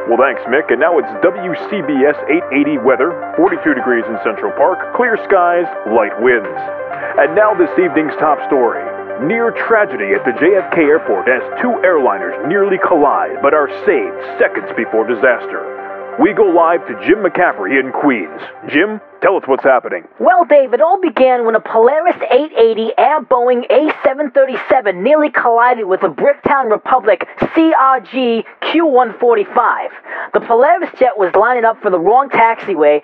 Well, thanks, Mick. And now it's WCBS 880 weather, 42 degrees in Central Park, clear skies, light winds. And now this evening's top story. Near tragedy at the JFK airport as two airliners nearly collide but are saved seconds before disaster. We go live to Jim McCaffrey in Queens. Jim, tell us what's happening. Well, Dave, it all began when a Polaris 880 Air Boeing A737 nearly collided with a Bricktown Republic CRG Q145. The Polaris jet was lining up for the wrong taxiway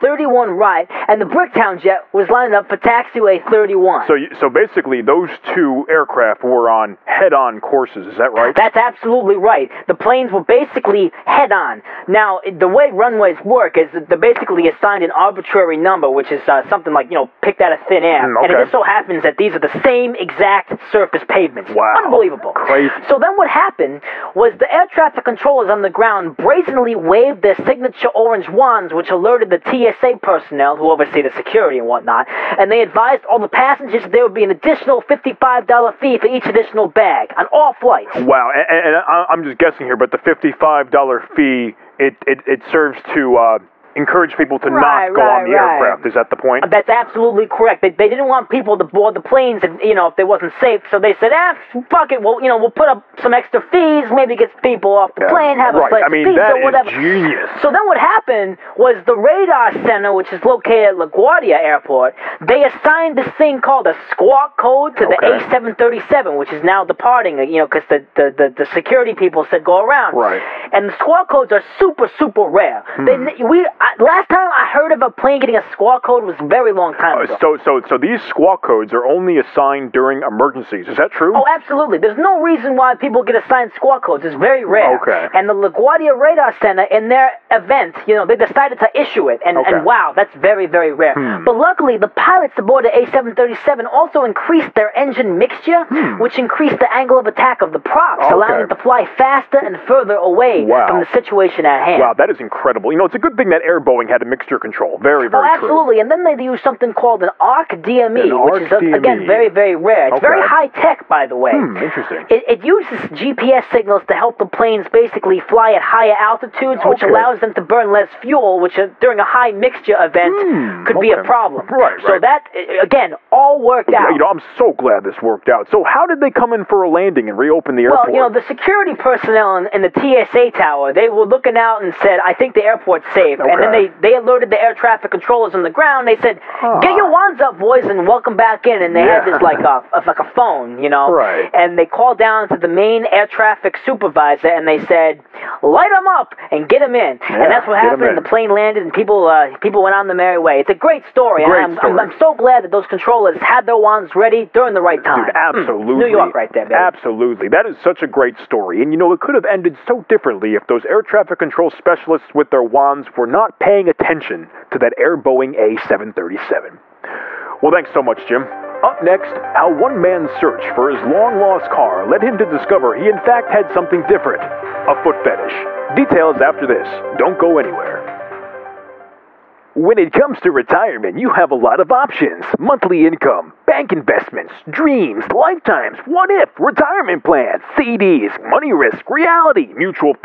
31 right, and the Bricktown jet was lining up for taxiway 31. So basically, those two aircraft were on head-on courses, is that right? That's absolutely right. The planes were basically head-on. Now, the way runways work is that they're basically assigned an arbitrary number, which is something like, picked out of thin air. Okay. And it just so happens that these are the same exact surface pavements. Wow. Unbelievable. Crazy. So then what happened was the air traffic controllers on the ground brazenly waved their signature orange wands, which alerted the TSA personnel who oversee the security and whatnot, and they advised all the passengers there would be an additional $55 fee for each additional bag on all flights. Wow, and I'm just guessing here, but the $55 fee, it serves to encourage people to not go on the aircraft. Is that the point? That's absolutely correct. They didn't want people to board the planes if they wasn't safe, so they said, fuck it, we'll put up some extra fees, maybe get people off the plane, have a slice of pizza, that whatever. Is genius. So then what happened was the radar center, which is located at LaGuardia Airport, they assigned this thing called a squawk code to the A737, which is now departing, because the security people said go around. Right. And the squawk codes are super, super rare. Last time I heard of a plane getting a squawk code was a very long time ago. So these squawk codes are only assigned during emergencies. Is that true? Oh, absolutely. There's no reason why people get assigned squawk codes. It's very rare. Okay. And the LaGuardia Radar Center, in their event, they decided to issue it. And wow, that's very, very rare. But luckily, the pilots aboard the A737 also increased their engine mixture, which increased the angle of attack of the props, allowing it to fly faster and further away from the situation at hand. Wow, that is incredible. It's a good thing that Air Boeing had a mixture control. Very, very true. Absolutely. And then they use something called an ARC DME, which is, again, very, very rare. It's very high-tech, by the way. Interesting. It uses GPS signals to help the planes basically fly at higher altitudes, which allows them to burn less fuel, which during a high mixture event could be a problem. Right. So that, again, all worked out. I'm so glad this worked out. So how did they come in for a landing and reopen the airport? Well, the security personnel in the TSA tower, they were looking out and said, I think the airport's safe. And then they alerted the air traffic controllers on the ground. They said, get your wands up, boys, and welcome back in. And they had this like a phone, Right. And they called down to the main air traffic supervisor, and they said, light them up and get them in. And that's what happened. The plane landed, and people went on the merry way. It's a great story. I'm so glad that those controllers had their wands ready during the right time. Dude, absolutely. New York right there, baby. Absolutely. That is such a great story. And it could have ended so differently if those air traffic control specialists with their wands were not paying attention to that Air Boeing A737. Well, thanks so much, Jim. Up next, how one man's search for his long-lost car led him to discover he in fact had something different, a foot fetish. Details after this. Don't go anywhere. When it comes to retirement, you have a lot of options. Monthly income, bank investments, dreams, lifetimes, what if, retirement plans, CDs, money risk, reality, mutual funds.